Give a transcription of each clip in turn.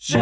Well,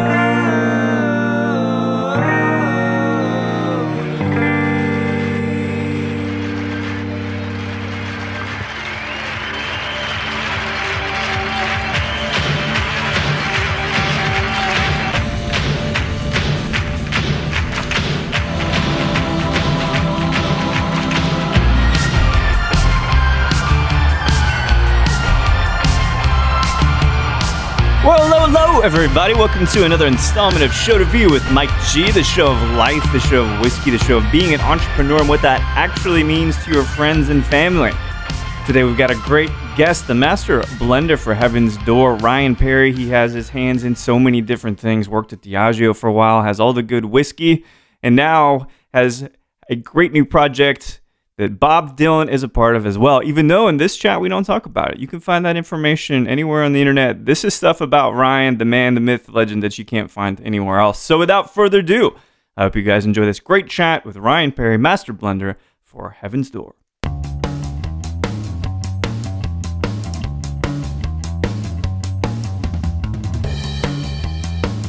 hello, everybody. Welcome to another installment of Show to View with Mike G, the show of life, the show of whiskey, the show of being an entrepreneur and what that actually means to your friends and family. Today, we've got a great guest, the master blender for Heaven's Door, Ryan Perry. He has his hands in so many different things, worked at Diageo for a while, has all the good whiskey, and now has a great new project that Bob Dylan is a part of as well, even though in this chat we don't talk about it. You can find that information anywhere on the internet. This is stuff about Ryan, the man, the myth, the legend that you can't find anywhere else. So without further ado, I hope you guys enjoy this great chat with Ryan Perry, Master Blender for Heaven's Door.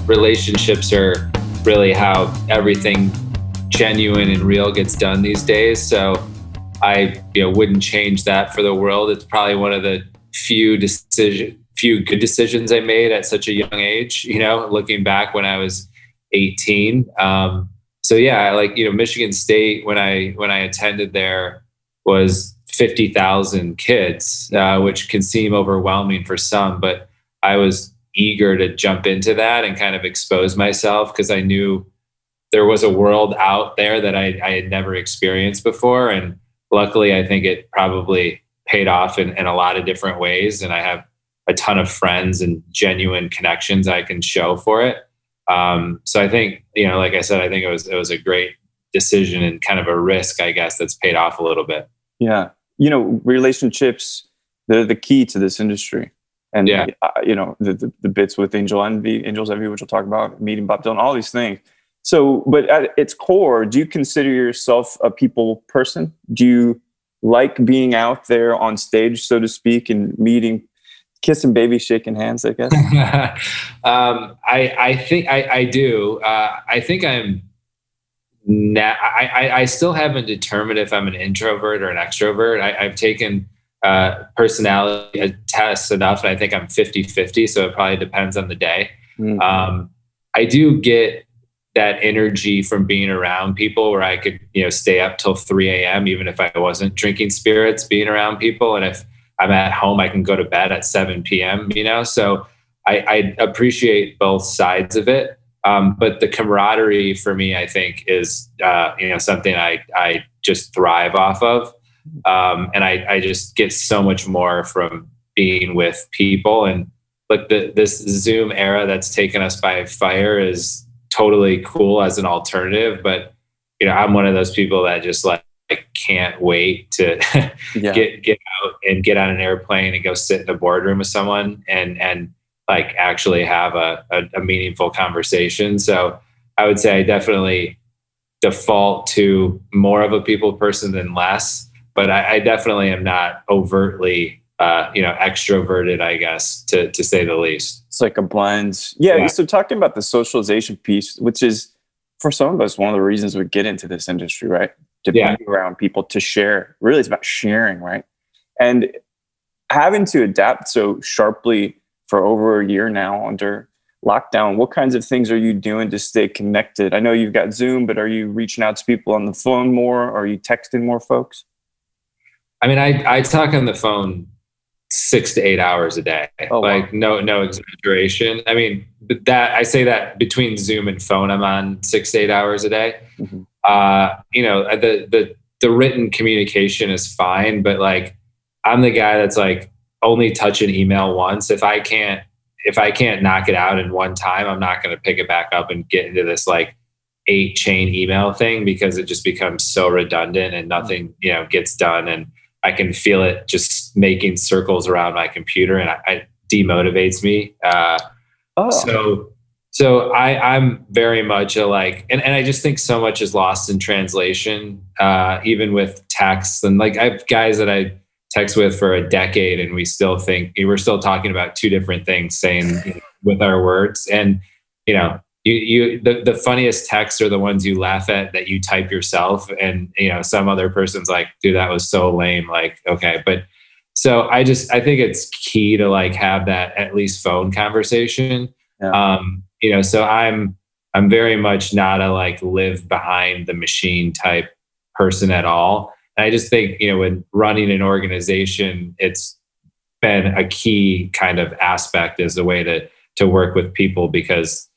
Relationships are really how everything genuine and real gets done these days. So I wouldn't change that for the world. It's probably one of the few good decisions I made at such a young age, looking back when I was 18. So yeah, Michigan State, when I attended there, was 50,000 kids, which can seem overwhelming for some, but I was eager to jump into that and kind of expose myself because I knew there was a world out there that I had never experienced before. And luckily, I think it probably paid off in a lot of different ways. And I have a ton of friends and genuine connections I can show for it. So I think, like I said, I think it was a great decision and kind of a risk, I guess, that's paid off a little bit. Yeah. Relationships, they're the key to this industry. And, yeah. The bits with Angels Envy, which we'll talk about, meeting Bob Dylan, all these things. So, but at its core, do you consider yourself a people person? Do you like being out there on stage, so to speak, and meeting, kissing babies, shaking hands, I guess? I think I do. I think I'm I still haven't determined if I'm an introvert or an extrovert. I've taken personality tests enough, and I think I'm 50-50, so it probably depends on the day. Mm-hmm. I do get that energy from being around people where I could, stay up till 3 a.m. even if I wasn't drinking spirits, being around people. And if I'm at home, I can go to bed at 7 p.m., So I appreciate both sides of it. But the camaraderie for me, I think is, something I just thrive off of. And I just get so much more from being with people. And like this Zoom era that's taken us by fire is totally cool as an alternative, but I'm one of those people that just can't wait to get out and get on an airplane and go sit in a boardroom with someone and actually have a meaningful conversation. So I would say I definitely default to more of a people person than less, but I definitely am not overtly extroverted, I guess, to say the least. It's like a blend. Yeah. So talking about the socialization piece, which is for some of us, one of the reasons we get into this industry, right? To be around people, to share. Really, it's about sharing, right? And having to adapt so sharply for over a year now under lockdown, what kinds of things are you doing to stay connected? I know you've got Zoom, but are you reaching out to people on the phone more? Are you texting more folks? I mean, I talk on the phone 6 to 8 hours a day. Oh, wow. No exaggeration. I mean, that I say that between Zoom and phone, I'm on 6 to 8 hours a day. Mm-hmm. The written communication is fine, but I'm the guy that's only touch an email once. If I can't knock it out in one time, I'm not going to pick it back up and get into this 8-chain email thing because it just becomes so redundant and nothing, gets done. And I can feel it just making circles around my computer, and it demotivates me. So I'm very much and I just think so much is lost in translation, even with text. And I have guys that I text with for a decade, and we're still talking about two different things, saying with our words. And the funniest texts are the ones you laugh at that you type yourself, and some other person's like, dude, that was so lame. Like, okay, but so I think it's key to like have that at least phone conversation. Yeah. So I'm very much not a like live behind the machine type person at all. And I just think, when running an organization, it's been a key kind of aspect as a way to work with people, because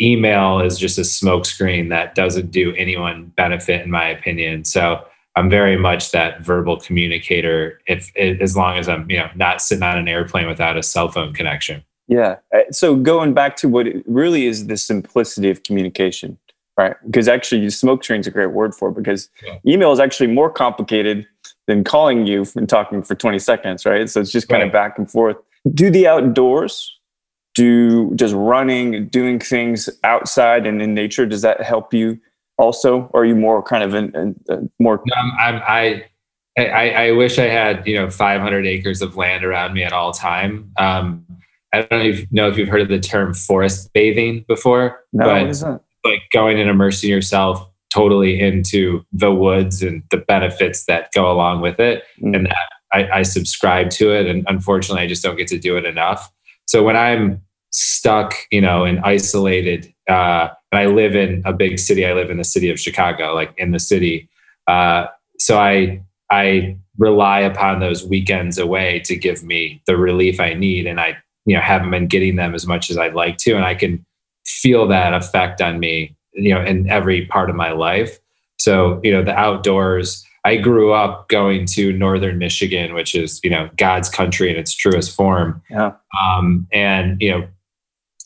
email is just a smokescreen that doesn't do anyone benefit, in my opinion. So I'm very much that verbal communicator, as long as I'm not sitting on an airplane without a cell phone connection. Yeah. So going back to what it really is, the simplicity of communication, right? Because actually, smoke screen is a great word for it, because email is actually more complicated than calling you and talking for 20 seconds, right? So it's just kind of back and forth. Do the outdoors, just running, doing things outside and in nature, does that help you also? Or are you more kind of more? No, I wish I had 500 acres of land around me at all time. I don't know if you've heard of the term forest bathing before. No, what is that? Like going and immersing yourself totally into the woods and the benefits that go along with it. And that I subscribe to it. And unfortunately, I just don't get to do it enough. So when I'm stuck, and isolated, and I live in a big city, I live in the city of Chicago, like in the city. So I rely upon those weekends away to give me the relief I need. And I haven't been getting them as much as I'd like to. And I can feel that effect on me, in every part of my life. So, the outdoors, I grew up going to Northern Michigan, which is, God's country in its truest form. Yeah. And,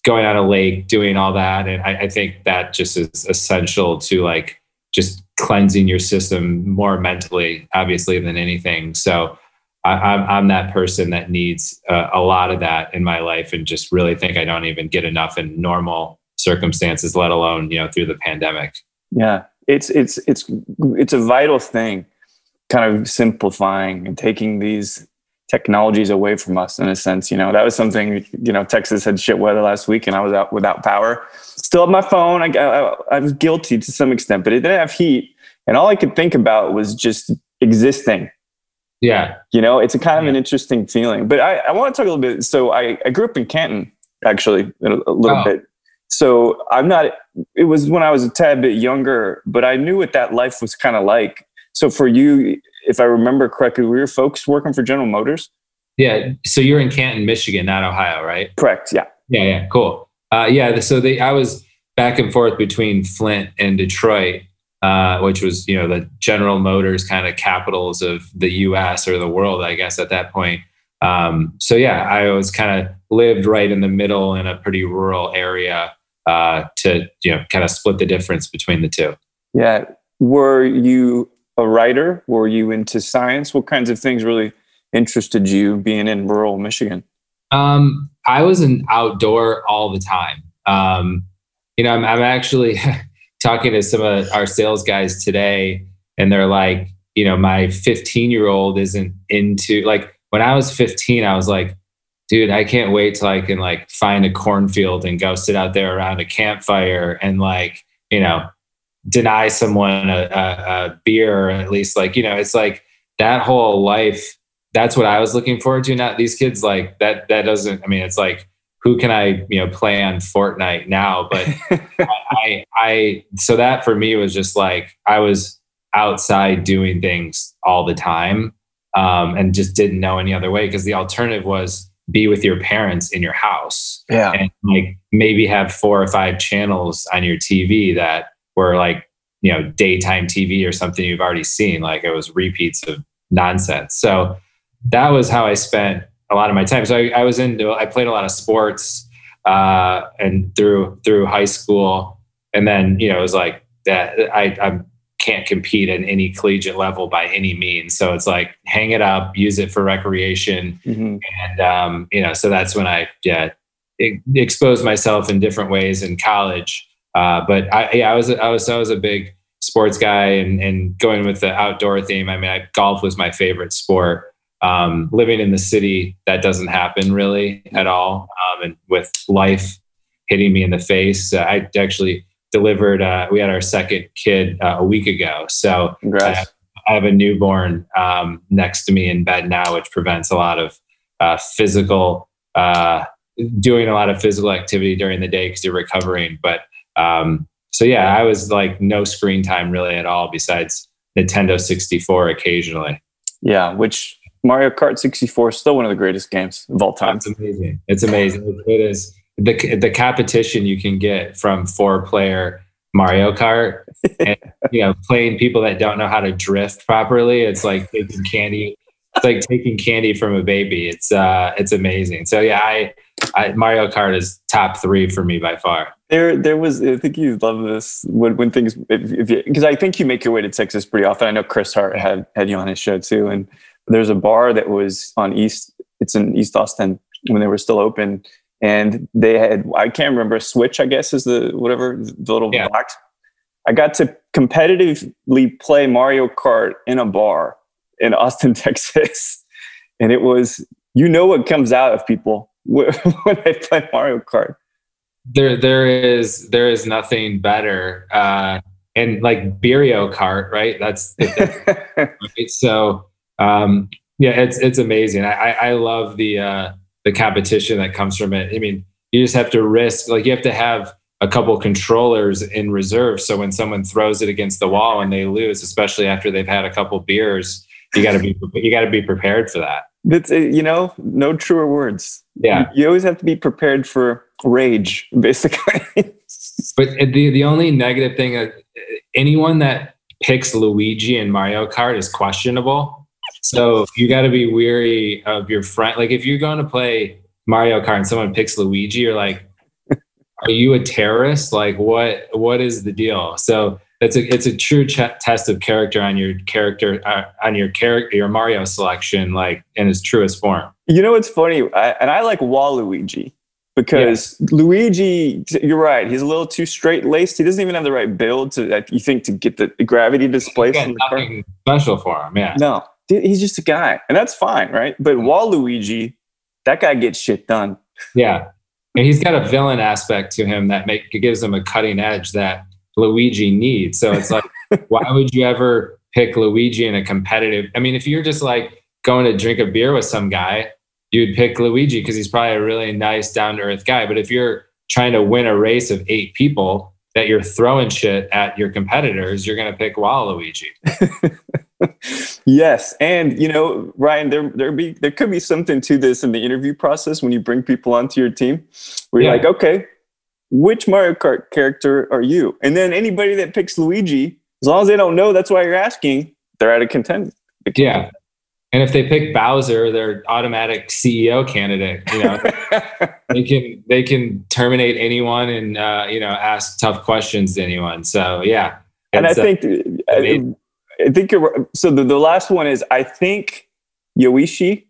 going on a lake, doing all that. And I think that just is essential to like just cleansing your system more mentally, obviously, than anything. So I'm that person that needs a lot of that in my life, and just really think I don't even get enough in normal circumstances, let alone, through the pandemic. Yeah. It's a vital thing, kind of simplifying and taking these technologies away from us, in a sense. That was something, Texas had shit weather last week and I was out without power. Still have my phone. I was guilty to some extent, but it didn't have heat. And all I could think about was just existing. Yeah. It's a kind of an interesting feeling. But I want to talk a little bit. So I grew up in Canton, actually, a little bit. So it was when I was a tad bit younger, but I knew what that life was kind of like. So for you, if I remember correctly, were your folks working for General Motors? Yeah. So you're in Canton, Michigan, not Ohio, right? Correct. Yeah. Yeah. Cool. So I was back and forth between Flint and Detroit, which was, the General Motors kind of capitals of the US or the world, I guess, at that point. I was kind of lived right in the middle in a pretty rural area to, kind of split the difference between the two. Yeah. Were you a writer? Were you into science? What kinds of things really interested you being in rural Michigan? I was an outdoor all the time. I'm actually talking to some of our sales guys today, and they're like, my 15-year-old isn't into, like, when I was 15, I was like, dude, I can't wait till I can like find a cornfield and go sit out there around a campfire and like, deny someone a beer, or at least like, it's like that whole life. That's what I was looking forward to. Not these kids, like that doesn't, it's like, who can I, play on Fortnite now? But so that for me was just like, I was outside doing things all the time, and just didn't know any other way, because the alternative was be with your parents in your house. Yeah. And like maybe have 4 or 5 channels on your TV that were like, daytime TV or something you've already seen. Like it was repeats of nonsense. So that was how I spent a lot of my time. So I played a lot of sports, and through high school. And then, it was like that I can't compete at any collegiate level by any means. So it's like, hang it up, use it for recreation. Mm-hmm. And, so that's when I exposed myself in different ways in college. But I was a big sports guy, and going with the outdoor theme. Golf was my favorite sport. Living in the city, that doesn't happen really at all. And with life hitting me in the face. I actually delivered, we had our second kid a week ago. So I have a newborn next to me in bed now, which prevents a lot of doing a lot of physical activity during the day because you're recovering. But so yeah, I was like no screen time really at all besides Nintendo 64 occasionally. Yeah, which Mario Kart 64 is still one of the greatest games of all time. It's amazing. It's amazing. It is. The competition you can get from 4-player Mario Kart and playing people that don't know how to drift properly. It's like taking candy. It's like taking candy from a baby. It's amazing. So yeah, Mario Kart is top 3 for me by far. There was, I think you love this when things, because I think you make your way to Texas pretty often. I know Chris Hart had you on his show too, and there's a bar that was it's in East Austin when they were still open. And they had, I can't remember, a Switch, I guess is the little box. I got to competitively play Mario Kart in a bar in Austin, Texas. And it was, what comes out of people when they play Mario Kart. There is nothing better. And like Mario Kart, right? That's right? So, it's amazing. I love the competition that comes from it. I mean, you just have to risk, like you have to have a couple controllers in reserve. So when someone throws it against the wall and they lose, especially after they've had a couple beers, you got to be prepared for that. That's, no truer words. Yeah. You always have to be prepared for rage, basically. But the only negative thing, anyone that picks Luigi in Mario Kart is questionable. So you got to be weary of your friend. Like if you're going to play Mario Kart and someone picks Luigi, you're like, are you a terrorist? Like what is the deal? So it's a true test of character on your your Mario selection, like in its truest form. It's funny. I like Waluigi because Luigi, you're right. He's a little too straight laced. He doesn't even have the right build to get the gravity displaced from the car. Nothing special for him. Yeah. No. He's just a guy, and that's fine, right? But Waluigi, that guy gets shit done. Yeah, and he's got a villain aspect to him that gives him a cutting edge that Luigi needs. So it's like, why would you ever pick Luigi in a competitive? I mean, if you're just like going to drink a beer with some guy, you'd pick Luigi because he's probably a really nice, down to earth guy. But if you're trying to win a race of 8 people that you're throwing shit at your competitors, you're going to pick Waluigi. Yes, and Ryan, there could be something to this in the interview process when you bring people onto your team, where you're like, okay, which Mario Kart character are you? And then anybody that picks Luigi, as long as they don't know that's why you're asking, they're out of contention. Yeah, and if they pick Bowser, they're automatic CEO candidate. They can terminate anyone and ask tough questions to anyone. So yeah, and I think you're, so the last one is, I think Yoichi,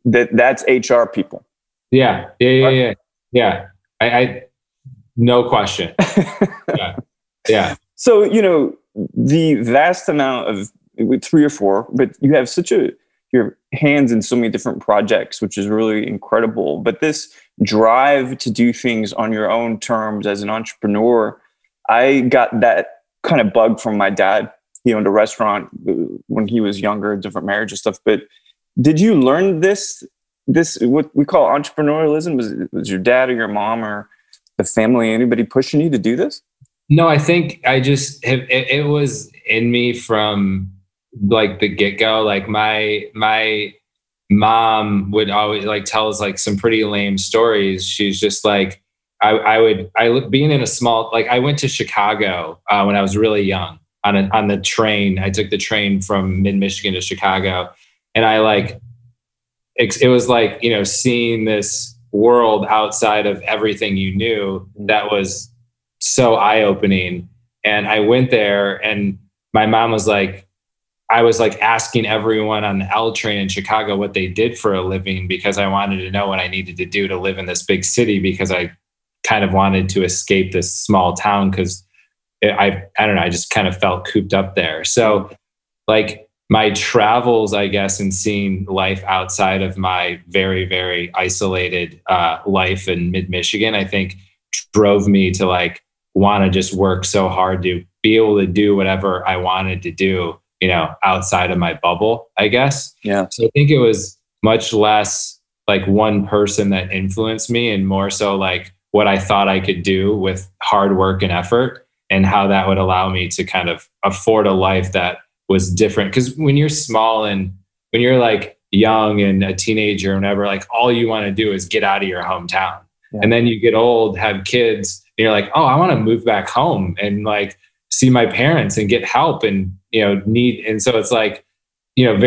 that's HR people. Yeah. I no question. Yeah. So, the vast amount of 3 or 4, but you have your hands in so many different projects, which is really incredible. But this drive to do things on your own terms as an entrepreneur, I got that kind of bug from my dad. He owned a restaurant when he was younger, different marriage and stuff. But did you learn this what we call entrepreneurialism? Was your dad or your mom or the family, anybody pushing you to do this? No, I think I just it was in me from like the get-go. Like my mom would always like tell us like some pretty lame stories. She's just like, being in a small, like I went to Chicago when I was really young. On the train, I took the train from mid-Michigan to Chicago, and it was like, seeing this world outside of everything you knew that was so eye-opening. And I went there, and my mom was like, I was like asking everyone on the L train in Chicago what they did for a living, because I wanted to know what I needed to do to live in this big city, because I kind of wanted to escape this small town, because I don't know, I just kind of felt cooped up there. So like my travels, I guess, and seeing life outside of my very, very isolated life in mid-Michigan, I think drove me to like want to just work so hard to be able to do whatever I wanted to do, you know, outside of my bubble, I guess. Yeah. So I think it was much less like one person that influenced me and more so like what I thought I could do with hard work and effort and how that would allow me to kind of afford a life that was different. Because when you're small and when you're like young and a teenager, whenever, like all you want to do is get out of your hometown. Yeah. And then you get old, have kids, and you're like, oh, I want to move back home and like see my parents and get help and, you know, need. And so it's like, you know,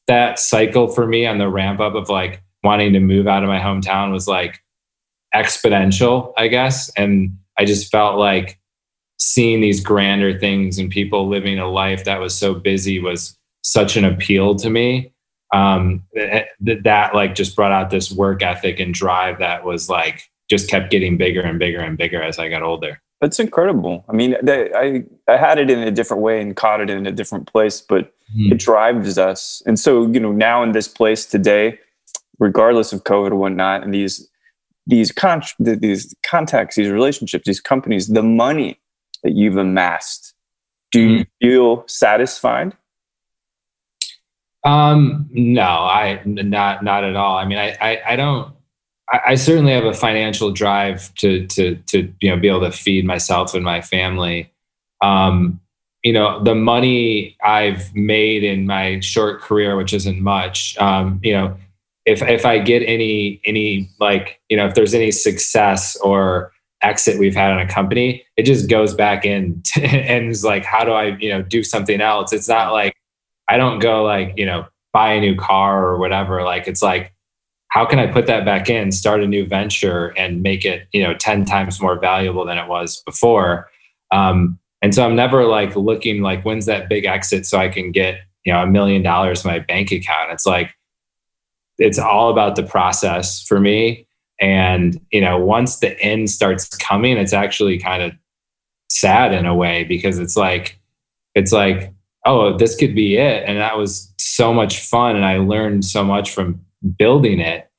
that cycle for me on the ramp up of like wanting to move out of my hometown was like exponential, I guess. And I just felt like seeing these grander things and people living a life that was so busy was such an appeal to me. That like just brought out this work ethic and drive that was like just kept getting bigger and bigger and bigger as I got older. That's incredible. I mean, I had it in a different way and caught it in a different place, but it drives us. And so, you know, now in this place today, regardless of COVID or whatnot, and these contacts, these relationships, these companies, the money that you've amassed, do you feel satisfied? No, not at all. I mean, I don't. I certainly have a financial drive to you know, be able to feed myself and my family. You know, the money I've made in my short career, which isn't much, you know, if I get any like, you know, if there's any success or exit we've had on a company, it just goes back in and is like, how do I, you know, do something else? It's not like I don't go like, you know, buy a new car or whatever. Like, it's like, how can I put that back in, start a new venture and make it, you know, 10 times more valuable than it was before? And so I'm never like looking like, when's that big exit so I can get, you know, $1 million in my bank account? It's like, it's all about the process for me. And, you know, once the end starts coming, it's actually kind of sad in a way, because it's like, oh, this could be it. And that was so much fun. And I learned so much from building it.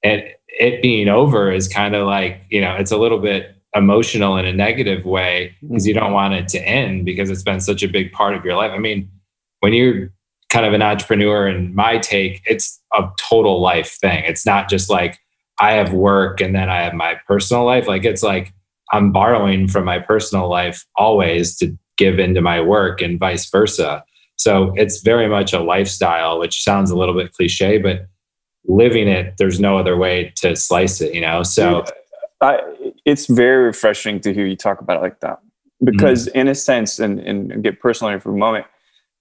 And it being over is kind of like, you know, it's a little bit emotional in a negative way, because you don't want it to end, because it's been such a big part of your life. I mean, when you're kind of an entrepreneur, in my take, it's a total life thing. It's not just like I have work and then I have my personal life. Like, it's like I'm borrowing from my personal life always to give into my work and vice versa. So it's very much a lifestyle, which sounds a little bit cliche, but living it, there's no other way to slice it, you know? So it's very refreshing to hear you talk about it like that, because in a sense, and get personal here for a moment,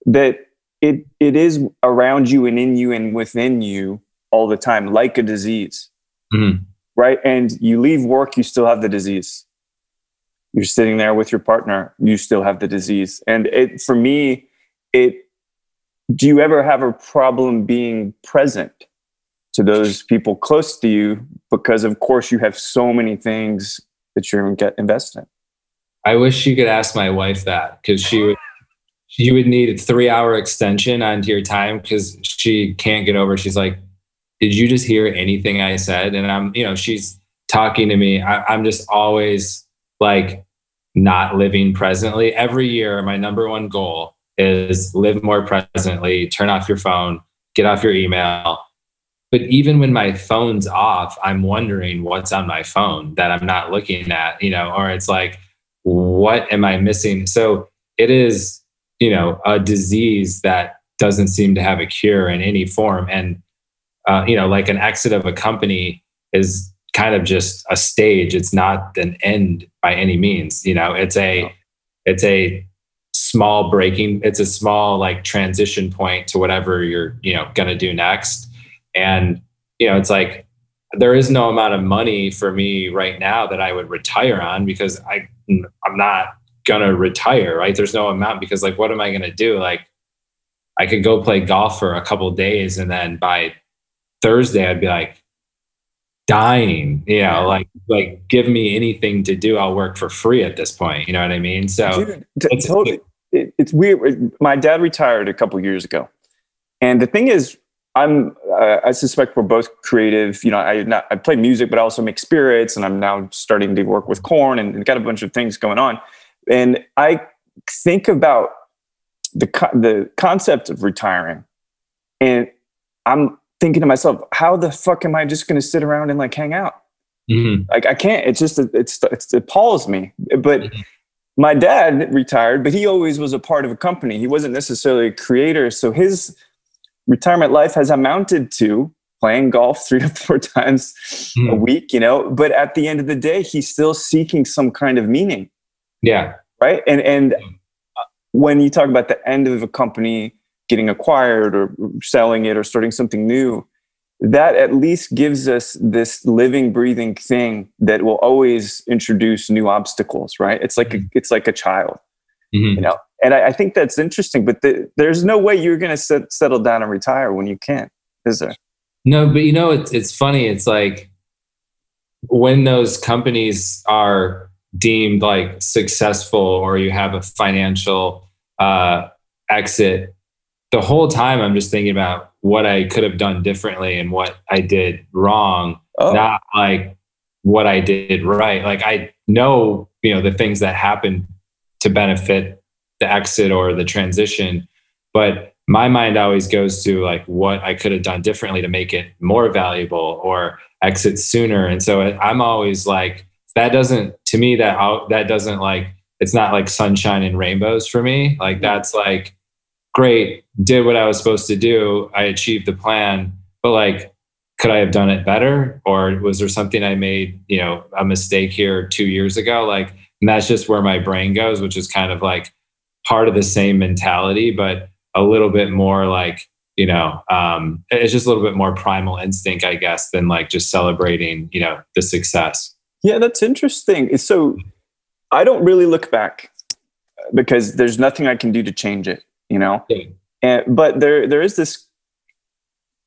that it is around you and in you and within you all the time, like a disease, right? And you leave work, you still have the disease. You're sitting there with your partner, you still have the disease. And for me, do you ever have a problem being present to those people close to you? Because of course you have so many things that you're invested in. I wish you could ask my wife that, because she would need a 3-hour extension onto your time, because she can't get over. She's like, did you just hear anything I said? And I'm, you know, she's talking to me. I'm just always like not living presently. Every year, my number one goal is live more presently, turn off your phone, get off your email. But even when my phone's off, I'm wondering what's on my phone that I'm not looking at, you know, or it's like, what am I missing? So it is, you know, a disease that doesn't seem to have a cure in any form. And, you know, like an exit of a company is kind of just a stage. It's not an end by any means. You know, it's a small it's a small like transition point to whatever you're, you know, going to do next. And, you know, it's like, there is no amount of money for me right now that I would retire on, because I'm not going to retire, right? There's no amount, because like, what am I going to do? Like, I could go play golf for a couple of days, and then by Thursday, I'd be like dying, you know, like give me anything to do. I'll work for free at this point. You know what I mean? So dude, it's weird. My dad retired a couple of years ago. And the thing is, I suspect we're both creative. You know, I play music, but I also make spirits, and I'm now starting to work with corn and got a bunch of things going on. And I think about the concept of retiring, and I'm thinking to myself, how the fuck am I just going to sit around and like hang out? Like I can't. It's just it appalls me. But my dad retired, but he always was a part of a company. He wasn't necessarily a creator, so his retirement life has amounted to playing golf 3 to 4 times a week, you know, but at the end of the day, he's still seeking some kind of meaning. Yeah. Right. And when you talk about the end of a company getting acquired or selling it or starting something new, that at least gives us this living, breathing thing that will always introduce new obstacles. Right. It's like a child, you know. And I think that's interesting, but there's no way you're going to settle down and retire when you can't, is there? No, but you know, it's funny. It's like when those companies are deemed like successful or you have a financial exit, the whole time I'm just thinking about what I could have done differently and what I did wrong, not like what I did right. Like I know, you know, the things that happened to benefit the exit or the transition, but my mind always goes to like what I could have done differently to make it more valuable or exit sooner. And so I'm always like, that doesn't like, it's not like sunshine and rainbows for me. Like that's like, great, did what I was supposed to do. I achieved the plan, but like, could I have done it better? Or was there something I made, you know, a mistake here 2 years ago? Like, and that's just where my brain goes, which is kind of like part of the same mentality, but a little bit more like, you know, it's just a little bit more primal instinct, I guess, than like just celebrating, you know, the success. Yeah, that's interesting. So I don't really look back because there's nothing I can do to change it, you know? Yeah. But there is this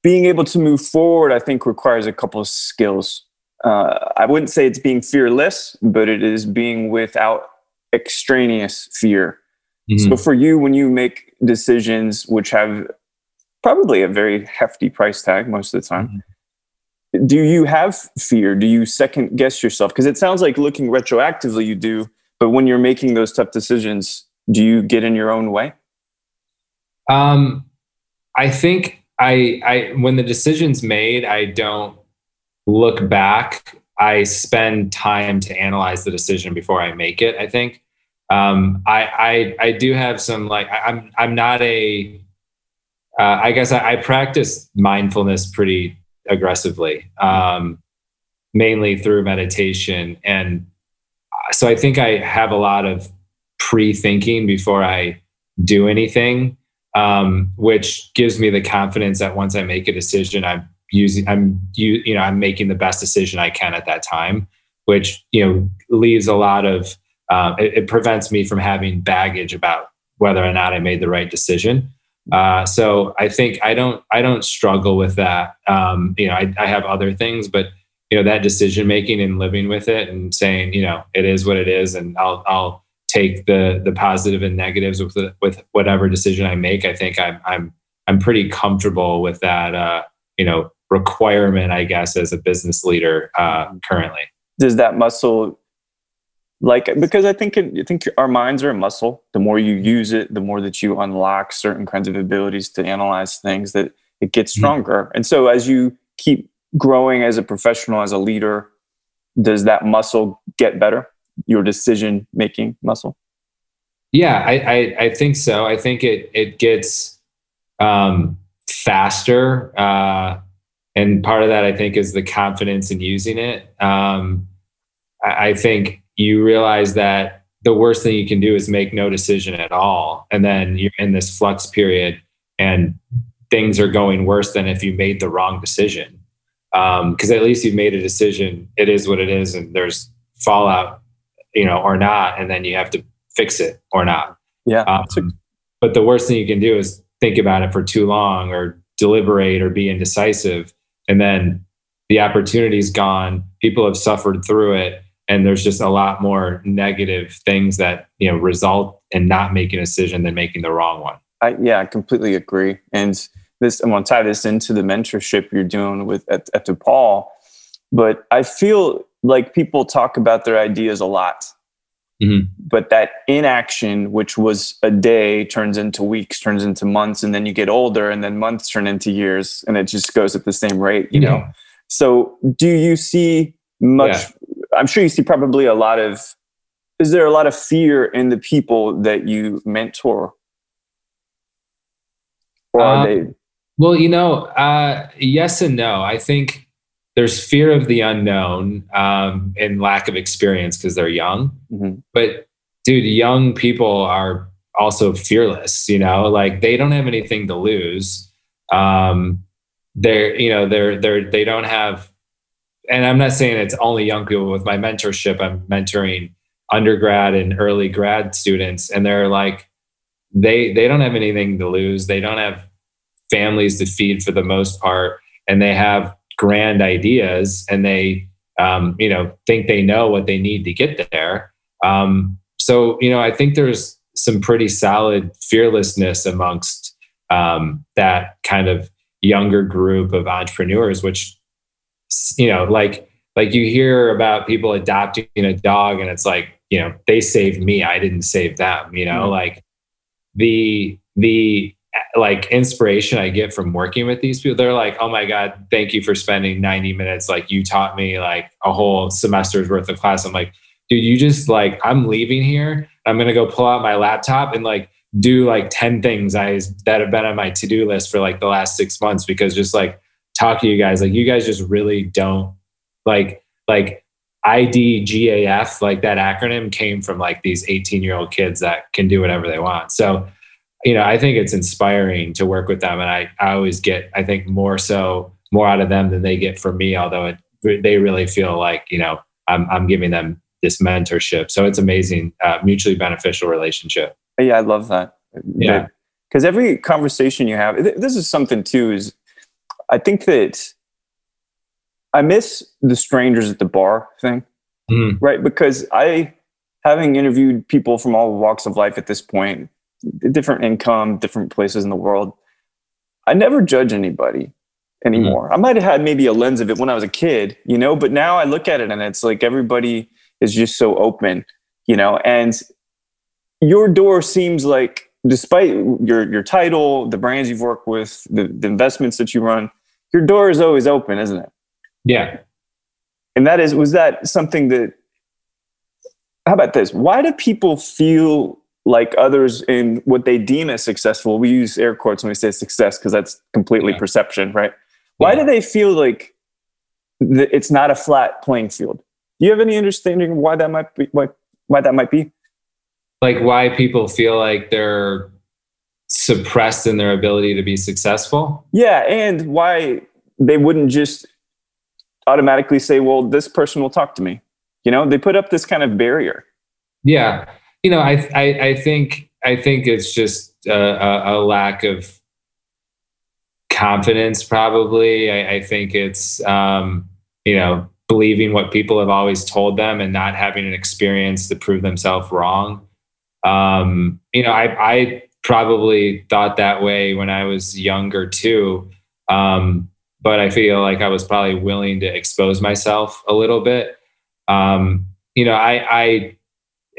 being able to move forward, I think requires a couple of skills. I wouldn't say it's being fearless, but it is being without extraneous fear. So for you, when you make decisions which have probably a very hefty price tag most of the time, do you have fear? Do you second guess yourself? Because it sounds like looking retroactively you do, but when you're making those tough decisions, do you get in your own way? I think I when the decision's made, I don't look back. I spend time to analyze the decision before I make it, I think. I do have some, like, I'm not I guess I practice mindfulness pretty aggressively, mainly through meditation. And so I think I have a lot of pre-thinking before I do anything, which gives me the confidence that once I make a decision, I'm making the best decision I can at that time, which, you know, leaves a lot of, it prevents me from having baggage about whether or not I made the right decision. So I think I don't struggle with that. You know, I have other things, but, you know, that decision making and living with it and saying, you know, it is what it is, and I'll take the positive and negatives with whatever decision I make. I think I'm pretty comfortable with that, you know, requirement, I guess, as a business leader currently. Does that muscle, like, because I think our minds are a muscle. The more you use it, the more that you unlock certain kinds of abilities to analyze things, that it gets stronger. And so as you keep growing as a professional, as a leader, does that muscle get better? Your decision-making muscle? Yeah, I think so. I think it gets faster. And part of that, I think, is the confidence in using it. I think you realize that the worst thing you can do is make no decision at all. And then you're in this flux period and things are going worse than if you made the wrong decision. Because at least you've made a decision. It is what it is. And there's fallout, you know, or not. And then you have to fix it or not. Yeah. But the worst thing you can do is think about it for too long or deliberate or be indecisive. And then the opportunity's gone. People have suffered through it. And there's just a lot more negative things that, you know, result in not making a decision than making the wrong one. I completely agree. And this, I'm going to tie this into the mentorship you're doing with at DePaul, but I feel like people talk about their ideas a lot, but that inaction, which was a day, turns into weeks, turns into months, and then you get older, and then months turn into years, and it just goes at the same rate, you know? So do you see much, I'm sure you see probably is there a lot of fear in the people that you mentor? Or are they? Well, yes and no. I think there's fear of the unknown and lack of experience because they're young. But dude, young people are also fearless, like they don't have anything to lose. They don't have, and I'm not saying it's only young people. With my mentorship, I'm mentoring undergrad and early grad students, and they're like, they don't have anything to lose. They don't have families to feed for the most part, and they have grand ideas, and they think they know what they need to get there. So I think there's some pretty solid fearlessness amongst that kind of younger group of entrepreneurs, which like you hear about people adopting a dog, and it's like, they saved me, I didn't save them. Like the like inspiration I get from working with these people, they're like, oh my God, thank you for spending 90 minutes. Like, you taught me like a whole semester's worth of class. I'm like, dude, you just like, I'm leaving here. I'm going to go pull out my laptop and like do like 10 things that have been on my to-do list for like the last 6 months, because just like talk to you guys, like you guys just really don't like IDGAF, like that acronym came from like these 18-year-old kids that can do whatever they want. So, I think it's inspiring to work with them. And I always get, I think more out of them than they get from me, although they really feel like, I'm giving them this mentorship. So it's amazing, mutually beneficial relationship. Yeah, I love that. Yeah. Because every conversation you have, this is something too, is I think that I miss the strangers at the bar thing, right? Because having interviewed people from all walks of life at this point, different income, different places in the world, I never judge anybody anymore. I might have had maybe a lens of it when I was a kid, but now I look at it and it's like everybody is just so open, and your door seems like, despite your title, the brands you've worked with, the investments that you run, your door is always open, isn't it? Yeah. And was that something that, how about this? Why do people feel like others in what they deem as successful? We use air quotes when we say success because that's completely perception, right? Why do they feel like it's not a flat playing field? Do you have any understanding of why that might be? Why that might be? Like why people feel like they're suppressed in their ability to be successful? Yeah, and why they wouldn't just automatically say, well, this person will talk to me. They put up this kind of barrier. Yeah. I think it's just a lack of confidence, probably. I think it's, believing what people have always told them and not having an experience to prove themselves wrong. I probably thought that way when I was younger too. But I feel like I was probably willing to expose myself a little bit. I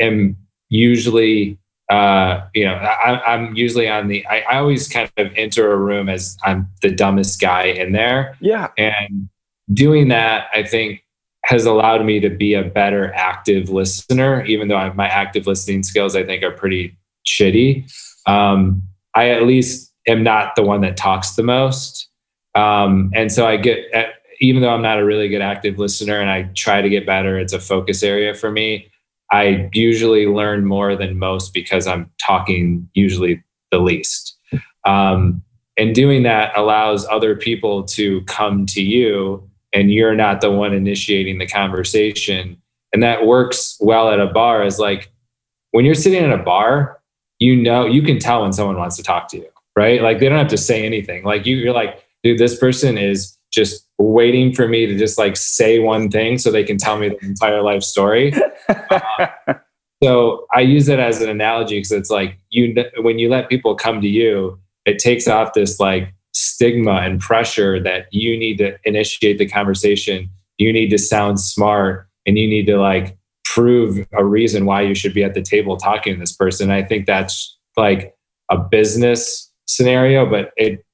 am usually, I'm usually I always kind of enter a room as I'm the dumbest guy in there. Yeah. And doing that, I think, has allowed me to be a better active listener, even though my active listening skills, I think, are pretty shitty. I at least am not the one that talks the most. And so even though I'm not a really good active listener and I try to get better, it's a focus area for me. I usually learn more than most because I'm talking usually the least. And doing that allows other people to come to you and you're not the one initiating the conversation. And that works well at a bar. Is like when you're sitting at a bar, you can tell when someone wants to talk to you, right? Like they don't have to say anything. Like you're like, dude, this person is just waiting for me to just like say one thing so they can tell me the entire life story. So I use it as an analogy because it's like when you let people come to you, it takes off this like stigma and pressure that you need to initiate the conversation, you need to sound smart, and you need to like prove a reason why you should be at the table talking to this person. I think that's like a business scenario, but it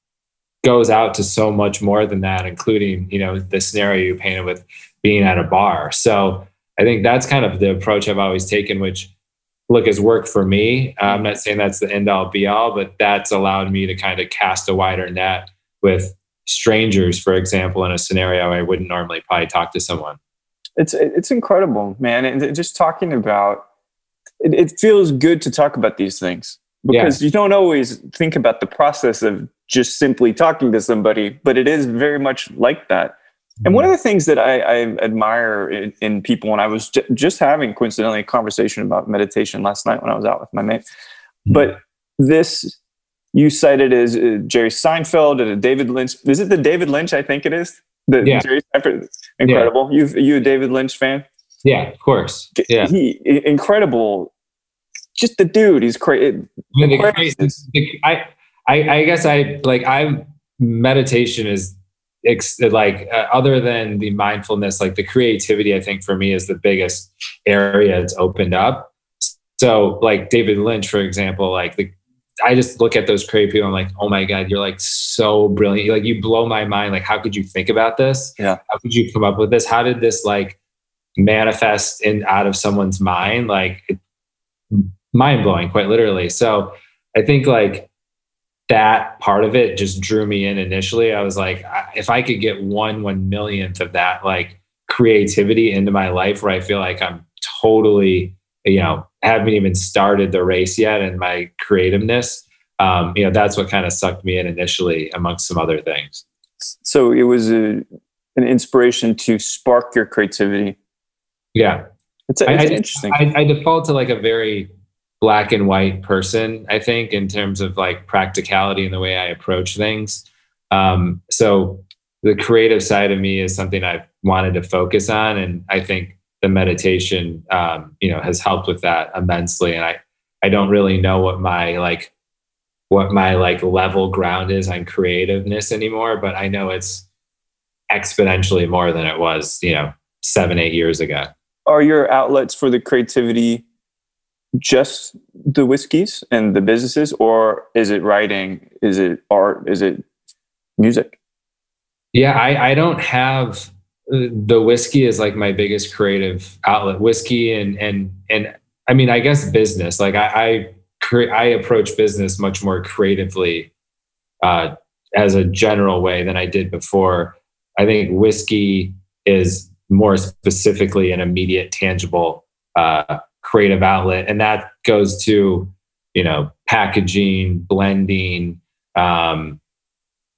goes out to so much more than that, including, you know, the scenario you painted with being at a bar. So I think that's kind of the approach I've always taken, which look, has worked for me. I'm not saying that's the end all be all, but that's allowed me to kind of cast a wider net with strangers, for example, in a scenario I wouldn't normally probably talk to someone. It's incredible, man. And just talking about it feels good to talk about these things, because you don't always think about the process of just simply talking to somebody, but it is very much like that. And one of the things that I admire in people, and I was just having coincidentally a conversation about meditation last night when I was out with my mate, but this you cited as Jerry Seinfeld and a David Lynch. Is it the David Lynch? I think it is. Jerry Seinfeld, incredible. You a David Lynch fan? Yeah, of course. Yeah, he incredible. Just the dude, he's crazy. I guess meditation is other than the mindfulness, like the creativity, I think for me is the biggest area it's opened up. So like David Lynch, for example, I just look at those creative people. I'm like, oh my God, you're like so brilliant. Like you blow my mind. Like, how could you think about this? Yeah. How could you come up with this? How did this like manifest out of someone's mind? Mind blowing, quite literally. So I think like that part of it just drew me in initially. I was like, if I could get 1/1,000,000th of that like creativity into my life, where I feel like I'm totally, haven't even started the race yet in my creativeness, that's what kind of sucked me in initially, amongst some other things. So it was an inspiration to spark your creativity. Yeah. It's interesting. I default to like a very black and white person, I think, in terms of like practicality and the way I approach things. So the creative side of me is something I've wanted to focus on. And I think the meditation, has helped with that immensely. And I don't really know what my level ground is on creativeness anymore, but I know it's exponentially more than it was, 7-8 years ago. Are your outlets for the creativity just the whiskeys and the businesses, or is it writing? Is it art? Is it music? Yeah, I don't have the whiskey is like my biggest creative outlet. Whiskey and I mean, I guess business. Like I approach business much more creatively as a general way than I did before. I think whiskey is more specifically an immediate, tangible creative outlet, and that goes to packaging, blending,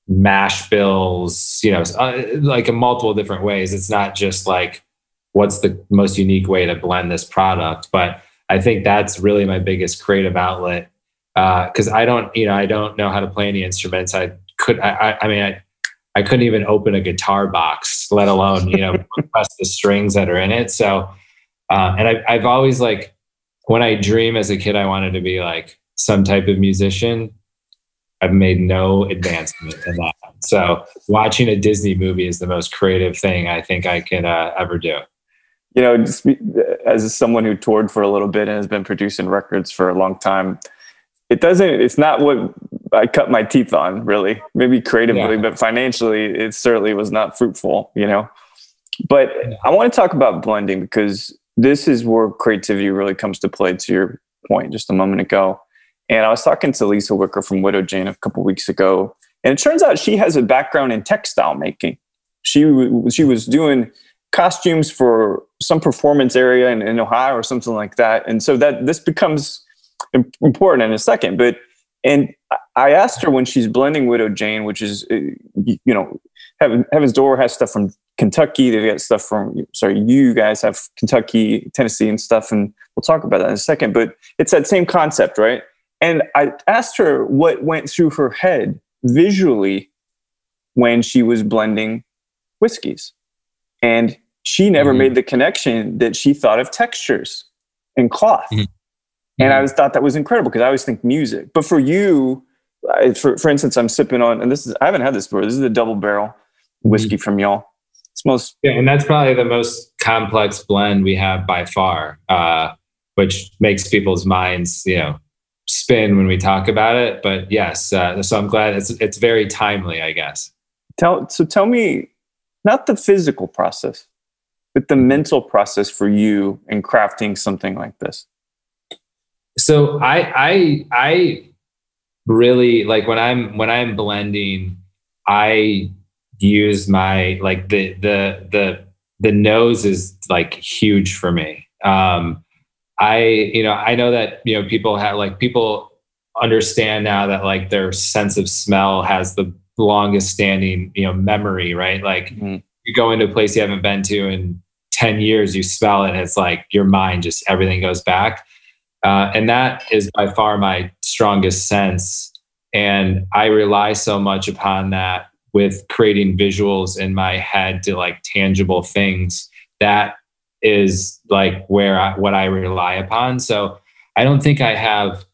mash bills, like in multiple different ways. It's not just like what's the most unique way to blend this product, but I think that's really my biggest creative outlet, because I don't know how to play any instruments. I couldn't even open a guitar box, let alone press the strings that are in it. So and I've always when I dream as a kid, I wanted to be like some type of musician. I've made no advancement in that. So watching a Disney movie is the most creative thing I think I can ever do. Just as someone who toured for a little bit and has been producing records for a long time, it's not what I cut my teeth on, really. Maybe creatively, but financially, it certainly was not fruitful, But I want to talk about blending, because this is where creativity really comes to play, to your point just a moment ago. And I was talking to Lisa Wicker from Widow Jane a couple weeks ago, and it turns out she has a background in textile making. She was doing costumes for some performance area in Ohio or something like that. And so that this becomes important in a second. And I asked her when she's blending Widow Jane, which is, Heaven's Door has stuff from Kentucky. They've got stuff you guys have Kentucky, Tennessee and stuff. And we'll talk about that in a second, but it's that same concept, right? And I asked her what went through her head visually when she was blending whiskeys. And she never made the connection that she thought of textures and cloth. And I thought that was incredible, because I always think music. But for you, for instance, I'm sipping on, and I haven't had this before. This is the double barrel whiskey from y'all. It smells. Yeah, and that's probably the most complex blend we have by far, which makes people's minds, spin when we talk about it. But yes, so I'm glad it's very timely, I guess. Tell me, not the physical process, but the mental process for you in crafting something like this. So I really like when I'm blending, I use my like the nose is like huge for me. I know that people understand now that like their sense of smell has the longest standing memory, right? Like you go into a place you haven't been to in 10 years, you smell it and it's like your mind just everything goes back. And that is by far my strongest sense. And I rely so much upon that with creating visuals in my head to like tangible things. That is like what I rely upon. So I don't think I have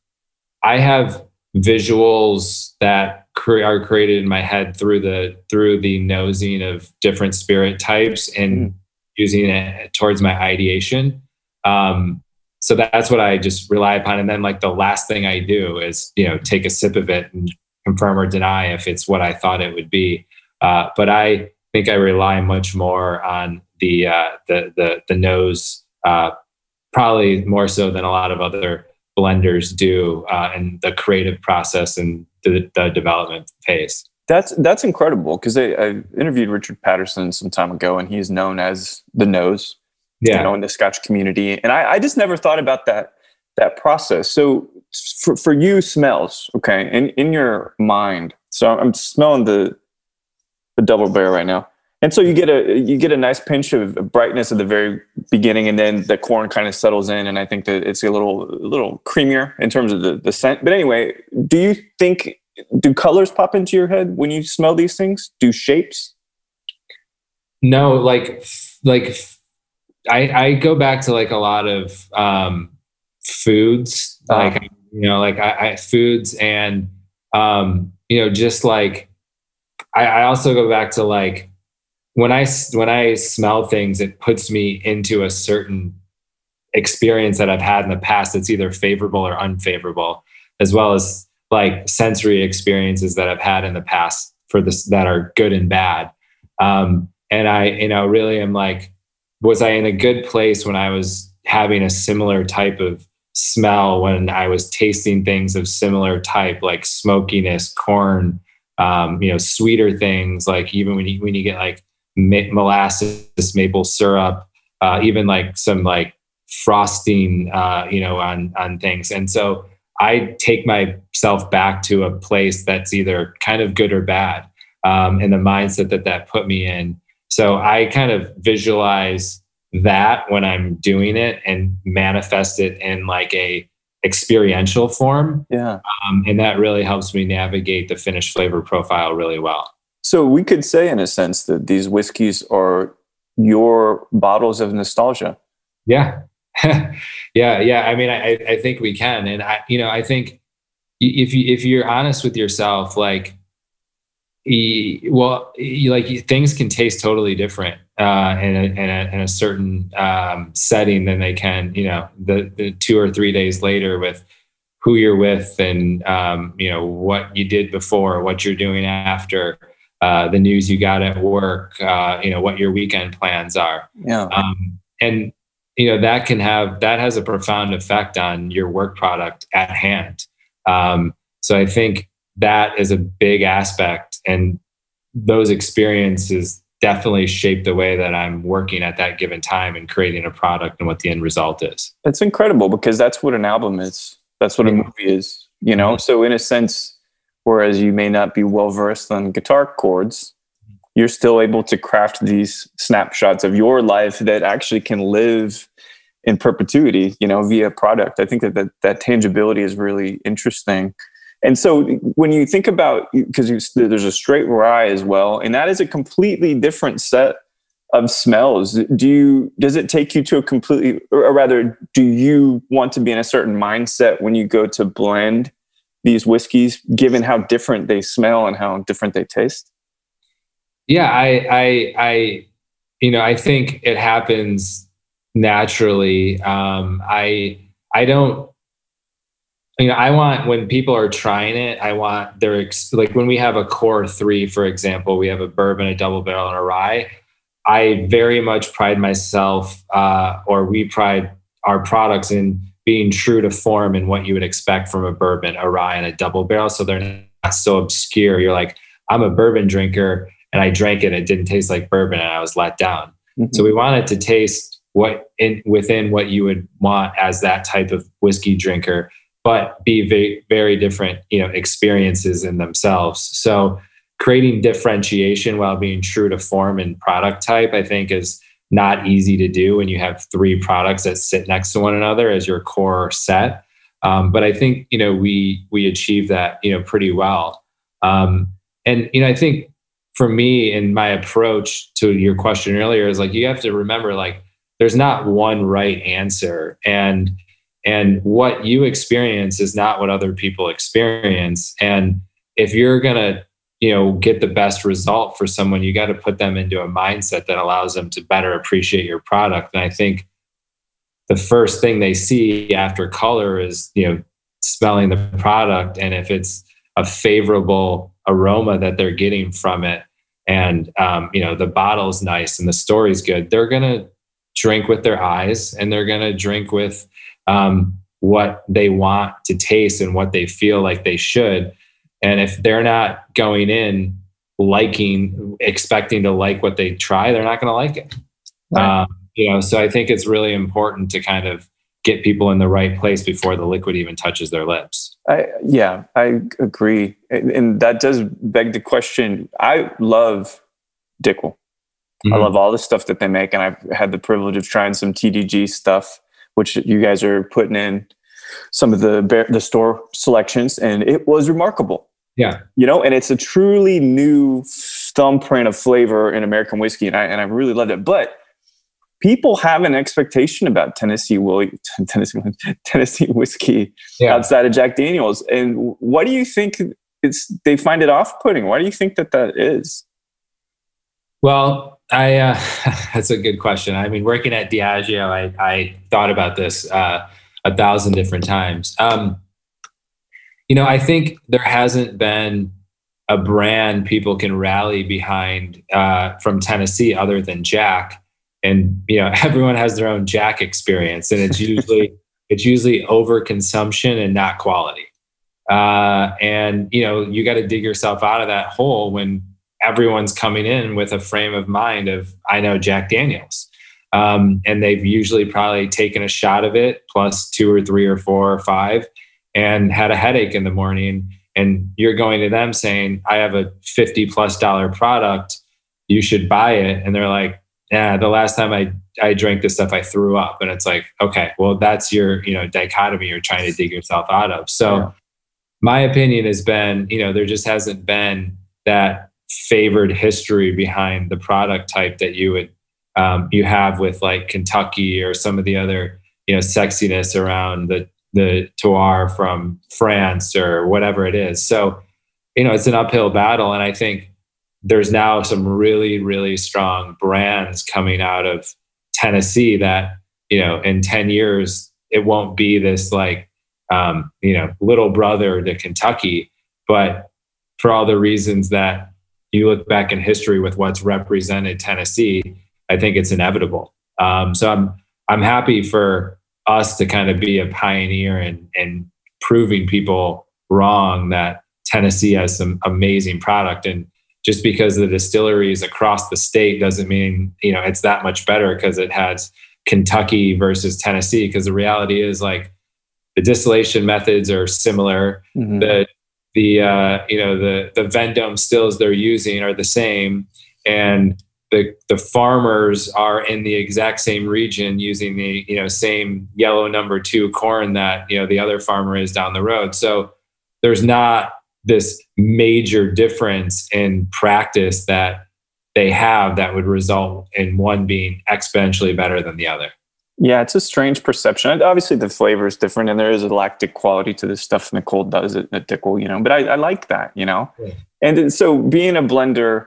visuals that are created in my head through the nosing of different spirit types and using it towards my ideation. So that's what I just rely upon. And then like the last thing I do is, take a sip of it and confirm or deny if it's what I thought it would be. But I think I rely much more on the nose, probably more so than a lot of other blenders do, in the creative process and the development phase. That's incredible, because I interviewed Richard Patterson some time ago, and he's known as the nose, in the Scotch community. And I just never thought about that process. So for you, smells, okay, in your mind. So I'm smelling the double barrel right now. And so you get a nice pinch of brightness at the very beginning, and then the corn kind of settles in, and I think that it's a little creamier in terms of the scent. But anyway, do colors pop into your head when you smell these things? Do shapes? No, like I go back to like a lot of foods, foods, and just like I also go back to like when I smell things, it puts me into a certain experience that I've had in the past that's either favorable or unfavorable, as well as like sensory experiences that I've had in the past for this that are good and bad. And I, really am like, was I in a good place when I was having a similar type of smell, when I was tasting things of similar type, like smokiness, corn, sweeter things, like even when you get like molasses, maple syrup, even like some like frosting, on things. And so I take myself back to a place that's either kind of good or bad, and the mindset that put me in. So I kind of visualize that when I'm doing it and manifest it in like a experiential form. Yeah. And that really helps me navigate the finished flavor profile really well. So we could say, in a sense, that these whiskeys are your bottles of nostalgia. Yeah. Yeah. I mean, I think we can. And I think if you're honest with yourself, like, things can taste totally different in a certain setting than they can, the 2 or 3 days later with who you're with and, what you did before, what you're doing after, the news you got at work, what your weekend plans are. Yeah. And, that has a profound effect on your work product at hand. So I think that is a big aspect, and those experiences definitely shape the way that I'm working at that given time and creating a product and what the end result is. It's incredible, because that's what an album is. That's what a movie is, So in a sense, whereas you may not be well-versed on guitar chords, you're still able to craft these snapshots of your life that actually can live in perpetuity, via product. I think that tangibility is really interesting. And so when you think about, because there's a straight rye as well, and that is a completely different set of smells. Does it take you to a completely, or rather, do you want to be in a certain mindset when you go to blend these whiskeys, given how different they smell and how different they taste? Yeah, I think it happens naturally. I don't, I want, when people are trying it, I want like when we have a core three, for example, we have a bourbon, a double barrel, and a rye. I very much pride myself, or we pride our products in being true to form and what you would expect from a bourbon, a rye, and a double barrel. So they're not so obscure. You're like, I'm a bourbon drinker and I drank it. It didn't taste like bourbon and I was let down. Mm-hmm. So we want it to taste within what you would want as that type of whiskey drinker, but be very, very different, experiences in themselves. So creating differentiation while being true to form and product type, I think, is not easy to do when you have three products that sit next to one another as your core set. But I think, we achieve that, pretty well. And, I think for me and my approach to your question earlier is like, you have to remember, like, there's not one right answer. And what you experience is not what other people experience. And if you're going to, get the best result for someone, you got to put them into a mindset that allows them to better appreciate your product. And I think the first thing they see after color is, smelling the product. And if it's a favorable aroma that they're getting from it, and, the bottle's nice and the story's good, they're going to drink with their eyes, and they're going to drink with what they want to taste and what they feel like they should. And if they're not going in expecting to like what they try, they're not going to like it. Right. So I think it's really important to kind of get people in the right place before the liquid even touches their lips. I agree. And that does beg the question. I love Dickel. Mm-hmm. I love all the stuff that they make. And I've had the privilege of trying some TDG stuff, which you guys are putting in some of the store selections, and it was remarkable. Yeah. And it's a truly new thumbprint of flavor in American whiskey. And I really loved it. But people have an expectation about Tennessee whiskey outside of Jack Daniel's. And what do you think they find it off-putting? Why do you think that is? Well, that's a good question. I mean, working at Diageo, I thought about this 1,000 different times. I think there hasn't been a brand people can rally behind from Tennessee other than Jack. And, everyone has their own Jack experience, and it's usually overconsumption and not quality. And, you got to dig yourself out of that hole when everyone's coming in with a frame of mind of, I know Jack Daniel's. And they've usually probably taken a shot of it plus 2 or 3 or 4 or 5 and had a headache in the morning. And you're going to them saying, I have a $50+ product, you should buy it. And they're like, yeah, the last time I drank this stuff, I threw up. And it's like, okay, well, that's your, dichotomy you're trying to dig yourself out of. So my opinion has been, there just hasn't been that favored history behind the product type that you would, you have with like Kentucky or some of the other, sexiness around the terroir from France or whatever it is. So, it's an uphill battle. And I think there's now some really, really strong brands coming out of Tennessee that, in 10 years, it won't be this like, little brother to Kentucky, but for all the reasons that you look back in history with what's represented Tennessee, I think it's inevitable. So I'm happy for us to kind of be a pioneer and proving people wrong that Tennessee has some amazing product. And just because the distilleries across the state doesn't mean, it's that much better because it has Kentucky versus Tennessee. Because the reality is like the distillation methods are similar. Mm-hmm. The Vendome stills they're using are the same. And the farmers are in the exact same region using the, same yellow number 2 corn that, the other farmer is down the road. So there's not this major difference in practice that they have that would result in one being exponentially better than the other. Yeah, it's a strange perception. Obviously, the flavor is different, and there is a lactic quality to the stuff Nicole does at Dickel, But I like that, Yeah. And so, being a blender,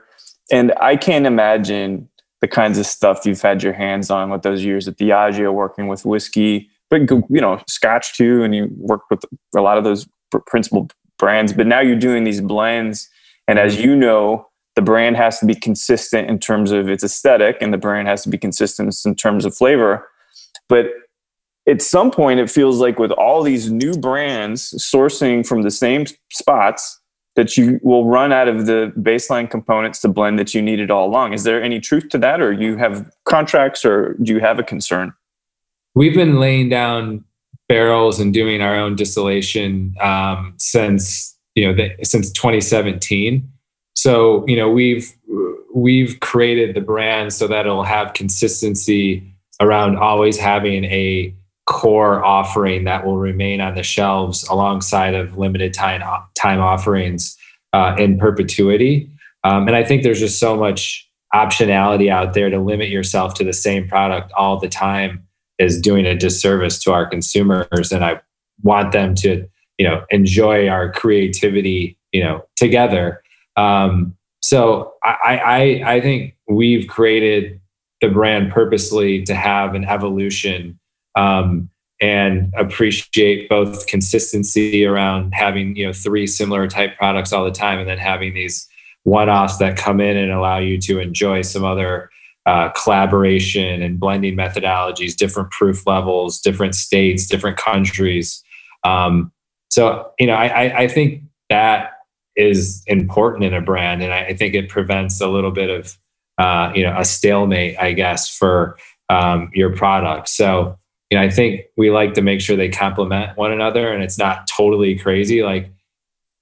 and I can't imagine the kinds of stuff you've had your hands on with those years at Diageo, working with whiskey, but Scotch too, and you worked with a lot of those principal brands. But now you're doing these blends, and as you know, the brand has to be consistent in terms of its aesthetic, and the brand has to be consistent in terms of flavor. But at some point, it feels like with all these new brands sourcing from the same spots, that you will run out of the baseline components to blend that you needed all along. Is there any truth to that, or you have contracts, or do you have a concern? We've been laying down barrels and doing our own distillation since 2017. So we've created the brand so that it'll have consistency around always having a core offering that will remain on the shelves alongside of limited time offerings in perpetuity. And I think there's just so much optionality out there. To limit yourself to the same product all the time is doing a disservice to our consumers. And I want them to, enjoy our creativity, together. So I think we've created the brand purposely to have an evolution and appreciate both consistency around having 3 similar type products all the time, and then having these one-offs that come in and allow you to enjoy some other collaboration and blending methodologies, different proof levels, different states, different countries. So I think that is important in a brand, and I think it prevents a little bit of a stalemate, I guess, for your product. So, I think we like to make sure they complement one another, and it's not totally crazy. Like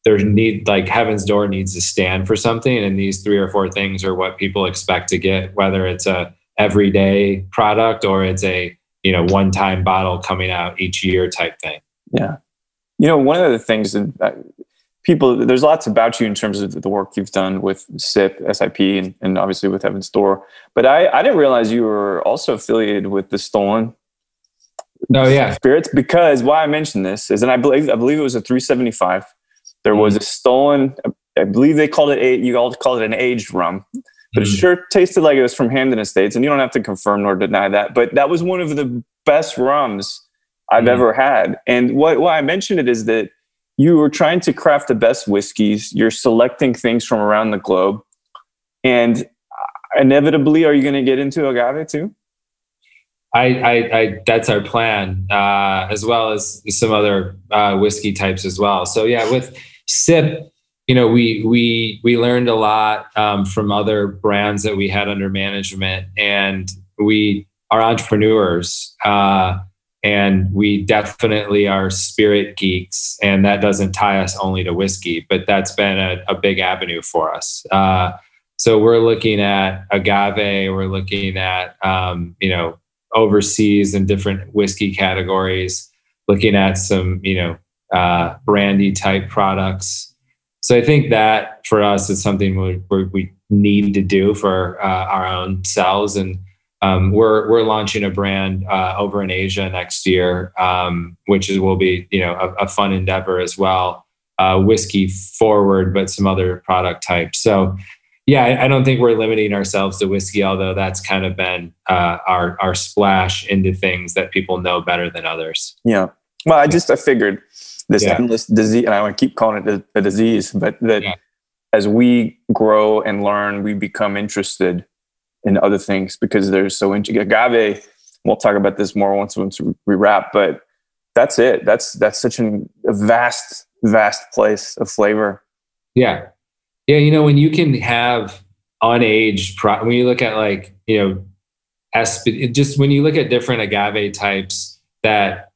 Heaven's Door needs to stand for something, and these 3 or 4 things are what people expect to get, whether it's a everyday product or it's a one-time bottle coming out each year type thing. Yeah, one of the things that there's lots about you in terms of the work you've done with SIP, and obviously with Heaven's Door. But I didn't realize you were also affiliated with the Stolen Spirits, because why I mentioned this is, and I believe it was a 375. There was a Stolen, I believe they called it you all called it an aged rum, but it sure tasted like it was from Hampton Estates, and you don't have to confirm nor deny that. But that was one of the best rums I've ever had. And why I mentioned it is that you were trying to craft the best whiskeys. You're selecting things from around the globe. And inevitably, are you going to get into agave too? I that's our plan, as well as some other whiskey types as well. So yeah, with SIP, we learned a lot from other brands that we had under management, and we are entrepreneurs. And we definitely are spirit geeks, and that doesn't tie us only to whiskey, but that's been a big avenue for us. So we're looking at agave, we're looking at, overseas and different whiskey categories, looking at some, brandy type products. So I think that for us is something we need to do for our own selves. And we're launching a brand over in Asia next year, which will be a fun endeavor as well. Whiskey forward, but some other product types. So yeah, I don't think we're limiting ourselves to whiskey, although that's kind of been our splash into things that people know better than others. Yeah. Well, I figured this endless disease, and I want to keep calling it a disease, but that as we grow and learn, we become interested in other things because they're so agave. We'll talk about this more once we wrap, but that's it. That's such a vast place of flavor. Yeah. Yeah. When you can have unaged, when you look at just when you look at different agave types that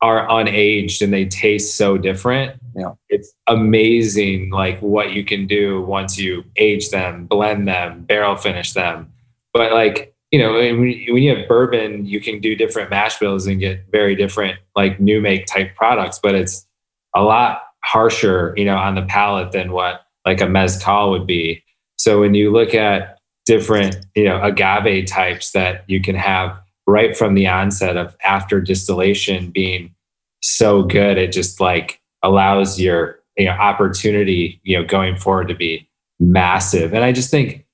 are unaged and they taste so different, it's amazing what you can do once you age them, blend them, barrel finish them. But when you have bourbon, you can do different mash bills and get very different new make type products, but it's a lot harsher, on the palate than what a mezcal would be. So when you look at different, agave types that you can have right from the onset of after distillation being so good, it just like allows your opportunity going forward to be massive. And I just think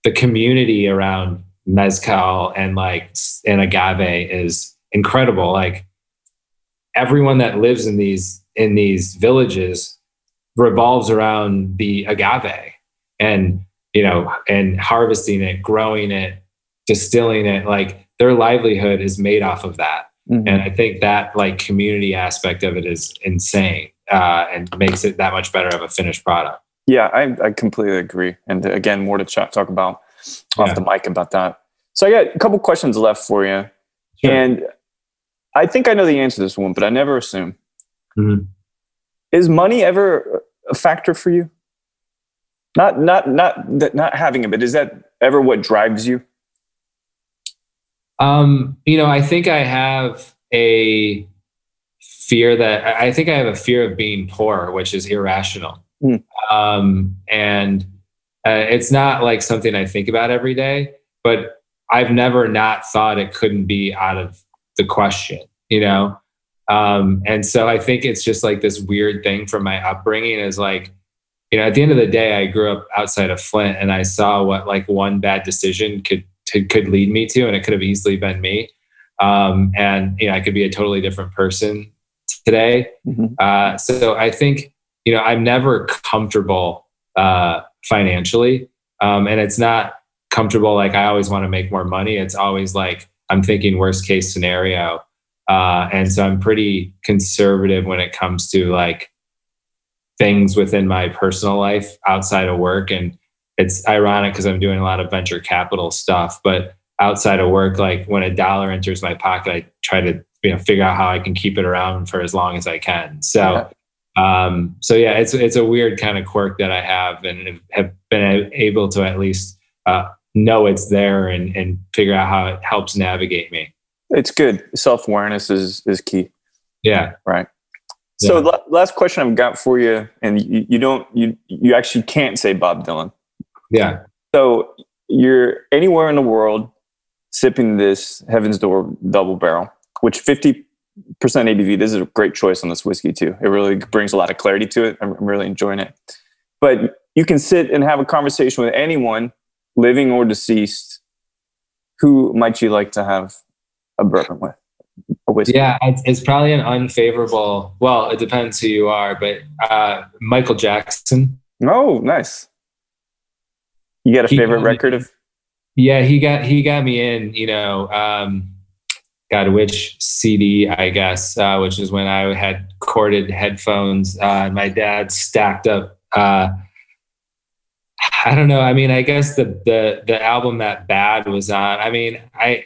the community around mezcal and agave is incredible. Like everyone that lives in these villages revolves around the agave, and and harvesting it, growing it, distilling it. Like their livelihood is made off of that. Mm-hmm. And I think that like community aspect of it is insane, and makes it that much better of a finished product. Yeah, I completely agree. And again, more to talk about off the mic about that. So I got a couple questions left for you. Sure. And I think I know the answer to this one, but I never assume. Mm-hmm. Is money ever a factor for you? Not having it, but is that ever what drives you? I think I have a fear of being poor, which is irrational. Mm. And it's not like something I think about every day, but I've never not thought it couldn't be out of the question, and so I think it's just like this weird thing from my upbringing is like, at the end of the day, I grew up outside of Flint, and I saw what like one bad decision could lead me to, and it could have easily been me. And I could be a totally different person today. Mm-hmm. So I think I'm never comfortable financially, and it's not comfortable like I always want to make more money. It's always like I'm thinking worst case scenario, and so I'm pretty conservative when it comes to like things within my personal life outside of work. And it's ironic because I'm doing a lot of venture capital stuff, but outside of work, like when $1 enters my pocket, I try to figure out how I can keep it around for as long as I can. So it's a weird kind of quirk that I have, and have been able to at least know it's there and figure out how it helps navigate me. It's good. Self-awareness is key. Yeah. Right. So last question I've got for you, and you actually can't say Bob Dylan. Yeah. So you're anywhere in the world sipping this Heaven's Door double barrel, which 50% ABV. This is a great choice on this whiskey too. It really brings a lot of clarity to it. I'm really enjoying it. But you can sit and have a conversation with anyone, living or deceased. Who might you like to have a bourbon with? A whiskey? Yeah, it's probably an unfavorable. Well, it depends who you are, but Michael Jackson. Oh, nice. You got a favorite record of? Yeah, he got me in. Which CD, I guess, which is when I had corded headphones. And my dad stacked up. I don't know. I mean, I guess the album that Bad was on. I mean, I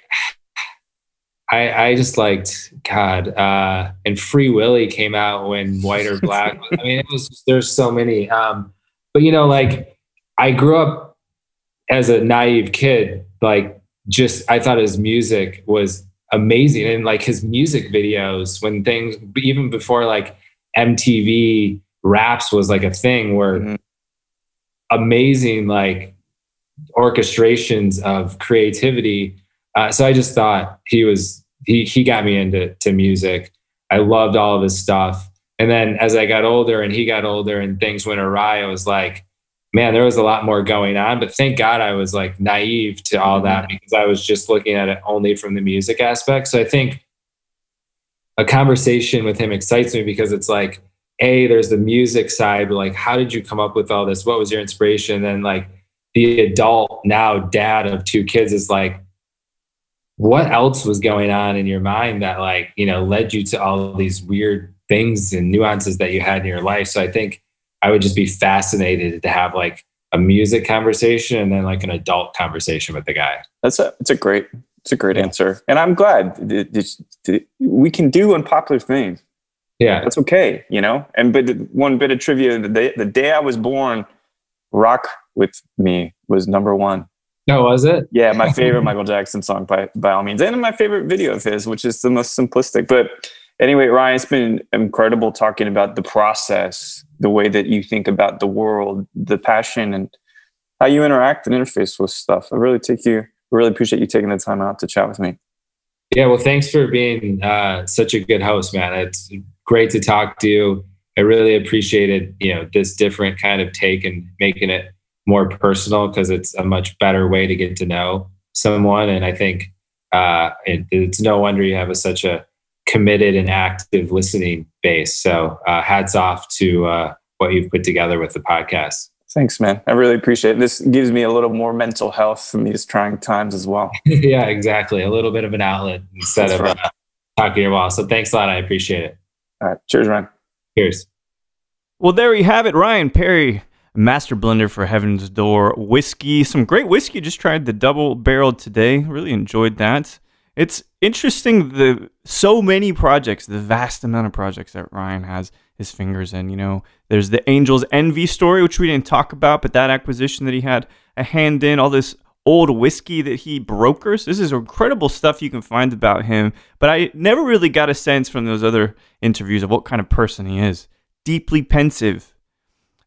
just liked God. And Free Willy came out when White or Black. I mean, there's so many. But like I grew up as a naive kid, like I thought his music was amazing. And like his music videos, when things, even before like MTV Raps was like a thing, were amazing, like orchestrations of creativity. So I just thought he got me into music. I loved all of his stuff. And then as I got older and he got older and things went awry, I was like, man, there was a lot more going on, but thank God I was like naive to all that, because I was just looking at it only from the music aspect. So I think a conversation with him excites me because it's like, there's the music side, but like, how did you come up with all this? What was your inspiration? And then like the adult now dad of 2 kids is like, what else was going on in your mind that like, led you to all these weird things and nuances that you had in your life? So I think I would just be fascinated to have like a music conversation and then like an adult conversation with the guy. It's a great answer. And I'm glad we can do unpopular things. Yeah. That's okay. But one bit of trivia, the day I was born, Rock With Me was #1. No, was it? Yeah. My favorite Michael Jackson song by all means. And my favorite video of his, which is the most simplistic. But anyway, Ryan, it's been incredible talking about the process, the way that you think about the world, the passion, and how you interact and interface with stuff. I really appreciate you taking the time out to chat with me. Yeah, well, thanks for being such a good host, man. It's great to talk to you. I really appreciated, this different kind of take and making it more personal, because it's a much better way to get to know someone. And I think it's no wonder you have such a committed and active listening base. So hats off to what you've put together with the podcast. Thanks, man. I really appreciate it. This gives me a little more mental health in these trying times as well. Yeah, exactly. A little bit of an outlet instead That's of right. talking your wall. So thanks a lot. I appreciate it. All right. Cheers, Ryan. Cheers. Well, there you have it. Ryan Perry, master blender for Heaven's Door whiskey. Some great whiskey. Just tried the double barreled today. Really enjoyed that. It's interesting, so many projects, the vast amount of projects that Ryan has his fingers in. There's the Angels Envy story, which we didn't talk about, but that acquisition that he had a hand in, all this old whiskey that he brokers. This is incredible stuff you can find about him, but I never really got a sense from those other interviews of what kind of person he is. Deeply pensive,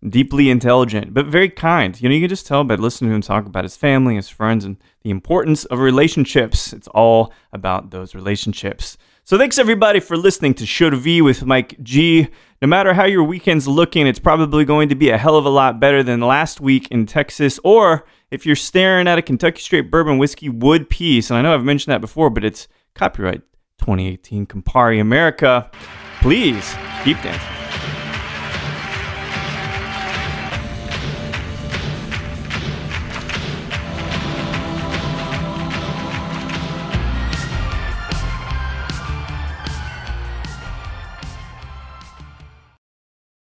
deeply intelligent, but very kind. You can just tell by listening to him talk about his family, his friends, and the importance of relationships. It's all about those relationships. So thanks everybody for listening to Show to V with Mike G. No matter how your weekend's looking, it's probably going to be a hell of a lot better than last week in Texas. Or if you're staring at a Kentucky Straight Bourbon Whiskey Wood piece, and I know I've mentioned that before, but it's copyright 2018 Campari America, please keep dancing.